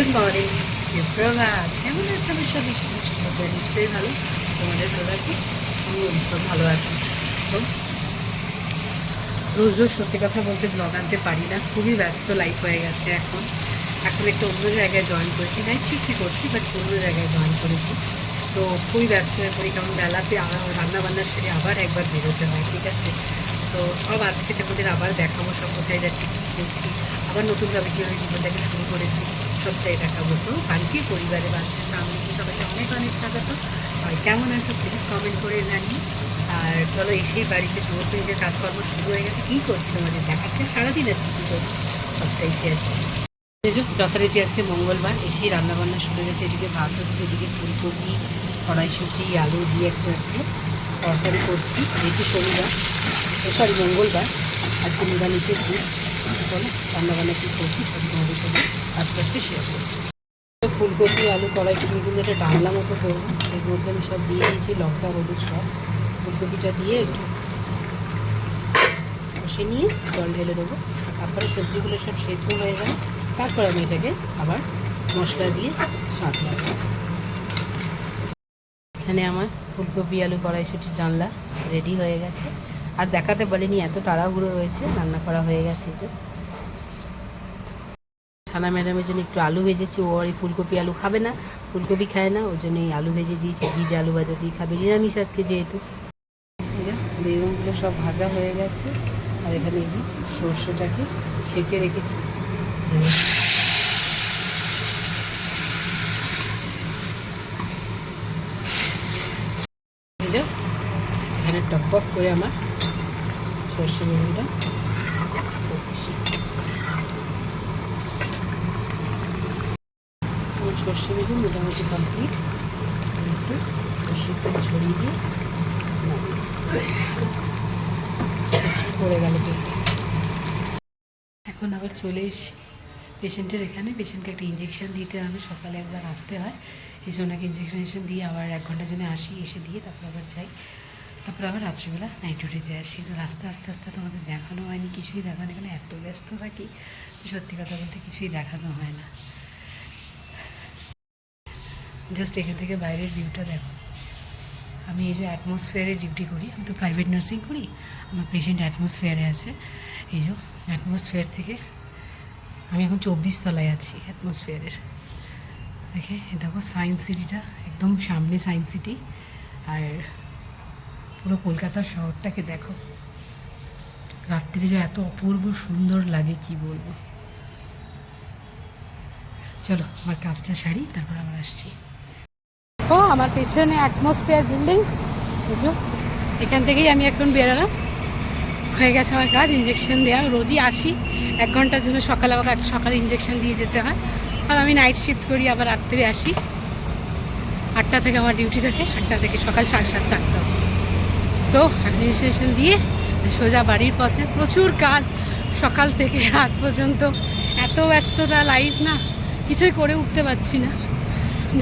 Good morning, সুপ্রভাত। কেমন আছে? আমি সব নিশ্চয়ই ভালো। তোমাদের ভালো আছি, আমি সব ভালো আছি। তো রোজ রোজ সত্যি কথা বলতে ব্লগ আনতে পারি না, খুবই ব্যস্ত লাইফ হয়ে গেছে এখন। একটু অন্য জায়গায় জয়েন করেছি, নাইট শিফটই করছি, বাট অন্য জায়গায় জয়েন করেছি। তো খুবই ব্যস্ত হয়ে পড়ি, কারণ বেলাতে রান্নাবান্না সেরে আবার একবার বেরোতে হয়, ঠিক আছে? তো সব আজকে তোমাদের আবার দেখাবো, সব কোথায় যাচ্ছি, কী করছি, আবার নতুনভাবে কীভাবে জীবনটাকে শুরু করেছি, সবটাই দেখাবো। তো বাড়িতে পরিবারে বাচ্চা ফ্যামিলি সবাইকে অনেক অনেক স্বাগত। আর কেমন আছো প্লিজ কমেন্ট করে জানিয়ে। আর চলো, এসেই বাড়িতে সমস্ত নিজের কাজকর্ম শুরু হয়ে গেছে। কী করছি তোমাদের দেখাচ্ছে, সারাদিন আজকে কী করছি সবটাই শেয়ার করছি। যথারীতি আজকে মঙ্গলবার, এসেই রান্নাবান্না শুরু হয়েছে। এদিকে ভাত হচ্ছে, এদিকে ফুলকপি, কড়াইশুঁটি, আলু দিয়ে একটু তরকারি করছি। যেহেতু শনিবার, সরি মঙ্গলবার, আজকে নিরামিষের দিন। চলো রান্নাবান্না কী করছি সব তোমাদের সাথে আস্তে আস্তে শেয়ার করছি। ফুলকপি, আলু, কড়াইশুঁটিগুলো একটা ডালনা মতো করবো। এর মধ্যে আমি সব দিয়ে দিয়েছি, লঙ্কা, হলুদ সব। ফুলকপিটা দিয়ে একটু কষে নিয়ে জল ঢেলে দেবো। তারপরে সবজিগুলো সব সেদ্ধ হয়ে যায়, তারপর আমি এটাকে আবার মশলা দিয়ে স্বাদ লাগাবো। এখানে আমার ফুলকপি, আলু, কড়াইশুঁটির ডালনা রেডি হয়ে গেছে। আর দেখাতে বলিনি, এত তাড়াহুড়ো রয়েছে, রান্না করা হয়ে গেছে। এটা ছানা ম্যাডামের জন্য একটু আলু ভেজেছি। ও আর এই ফুলকপি আলু খাবে না, ফুলকপি খায় না, ওই জন্য এই আলু ভেজে দিয়েছি। দিদি আলু ভাজা দিয়ে খাবে, নিরামিষ আজকে যেহেতু। বেগুনগুলো সব ভাজা হয়ে গেছে। আর এখানে এই যে সর্ষেটাকে ছেঁকে রেখেছি। এখানে টকবক করে আমার সর্ষে বেগুনটা করছি। সর্ষে বেগুন মোটামুটি কমপ্লিট। একটু সর্ষের তেল ছড়িয়ে দিয়ে পড়ে গেল তেলটা। এখন আবার চলে এসে পেশেন্টের এখানে। পেশেন্টকে একটা ইঞ্জেকশান দিতে হবে, সকালে একবার আসতে হয়, এই জন্য ইঞ্জেকশন দিয়ে আবার 1 ঘন্টার জন্য আসি, এসে দিয়ে তারপর আবার যাই, তারপর আবার রাত্রিবেলা নাইট ডিউটিতে আসি। তো রাস্তা আস্তে আস্তে তোমাদের দেখানো হয়নি, কিছুই দেখানো, এখানে এত ব্যস্ত থাকি, সত্যি কথা বলতে কিছুই দেখানো হয় না। জাস্ট এখান থেকে বাইরের ভিউটা দেখো। আমি এই যে অ্যাটমসফিয়ারে ডিউটি করি, আমি তো প্রাইভেট নার্সিং করি, আমার পেশেন্ট অ্যাটমসফিয়ারে আছে। এই যে অ্যাটমসফিয়ার থেকে আমি এখন 24 তলায় আছি অ্যাটমসফিয়ারের। দেখো সায়েন্স সিটিটা একদম সামনে, সায়েন্স সিটি। আর পুরো কলকাতার শহরটাকে দেখো, রাত্রে যে এত অপূর্ব সুন্দর লাগে কি বলবো। চলো আমার কাজটা সারি, তারপর আবার আসছি। ও আমার পেছনে অ্যাটমসফিয়ার বিল্ডিং, বুঝো, এখান থেকেই আমি এখন বেরোলাম। হয়ে গেছে আমার কাজ, ইঞ্জেকশন দেওয়া। রোজই আসি 1 ঘন্টার জন্য, সকালে আমাকে সকালে ইঞ্জেকশন দিয়ে যেতে হয়। আর আমি নাইট শিফট করি, আবার রাত্রে আসি। 8টা থেকে আমার ডিউটি থাকে, 8টা থেকে সকাল 7:30 8টা। তো এখন ইঞ্জেকশন দিয়ে সোজা বাড়ির পথে। প্রচুর কাজ সকাল থেকে রাত পর্যন্ত, এত ব্যস্ততা লাইফ না, কিছুই করে উঠতে পারছি না।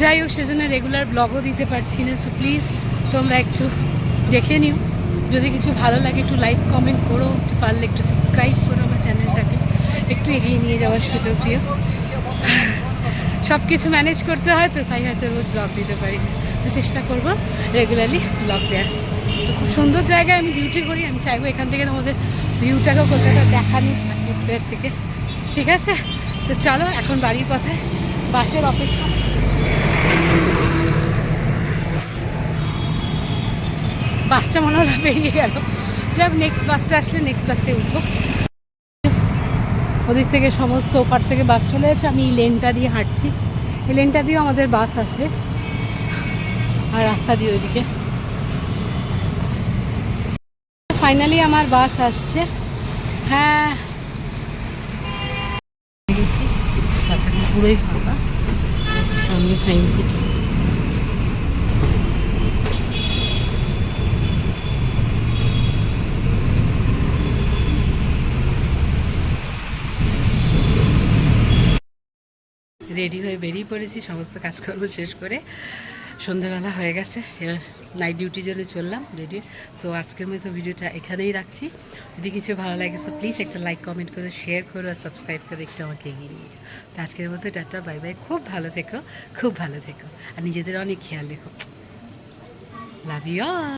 যাই হোক, সেজন্য রেগুলার ব্লগও দিতে পারছি না। সো প্লিজ তোমরা একটু দেখে নিও, যদি কিছু ভালো লাগে একটু লাইক কমেন্ট করো, পারলে একটু সাবস্ক্রাইব করো আমার চ্যানেলটাকে, একটু এগিয়ে নিয়ে যাওয়ার সুযোগ দিও। সব কিছু ম্যানেজ করতে হয়, তো তাই হয়তো রোজ ব্লগ দিতে পারি না। তো চেষ্টা করবো রেগুলারলি ব্লগ দেওয়ার। তো খুব সুন্দর জায়গায় আমি ডিউটি করি, আমি চাইবো এখান থেকে তোমাদের ভিউটাকেও কলকাতা দেখানো অ্যাটমসফিয়ার থেকে, ঠিক আছে? তো চলো এখন বাড়ির পথে, বাসের অপেক্ষা। বাসটা মনে হলো বেরিয়ে গেল, যাক নেক্সট বাসটা আসলে নেক্সট বাসে উঠবো। ওদিক থেকে সমস্ত ওপার থেকে বাস চলে যাচ্ছে, আমি এই লেনটা দিয়ে হাঁটছি। এই লেনটা দিয়েও আমাদের বাস আসে, আর রাস্তা দিয়ে ওইদিকে। ফাইনালি আমার বাস আসছে। হ্যাঁ গেছি, বাস এখন পুরোই ফাঁকা, সামনে সায়েন্স সিটি। রেডি হয়ে বেরিয়ে পড়েছি সমস্ত কাজকর্ম শেষ করে। সন্ধ্যেবেলা হয়ে গেছে, এবার নাইট ডিউটির জন্য চললাম রেডি। সো আজকের মতো ভিডিওটা এখানেই রাখছি। যদি কিছু ভালো লাগে সো প্লিজ একটা লাইক কমেন্ট করো, শেয়ার করো আর সাবস্ক্রাইব করে একটু আমাকে এগিয়ে নিয়ে যাও। তো আজকের মতো টাটা, বাই বাই। খুব ভালো থেকো, খুব ভালো থেকো, আর নিজেদের অনেক খেয়াল রেখো। Love you all.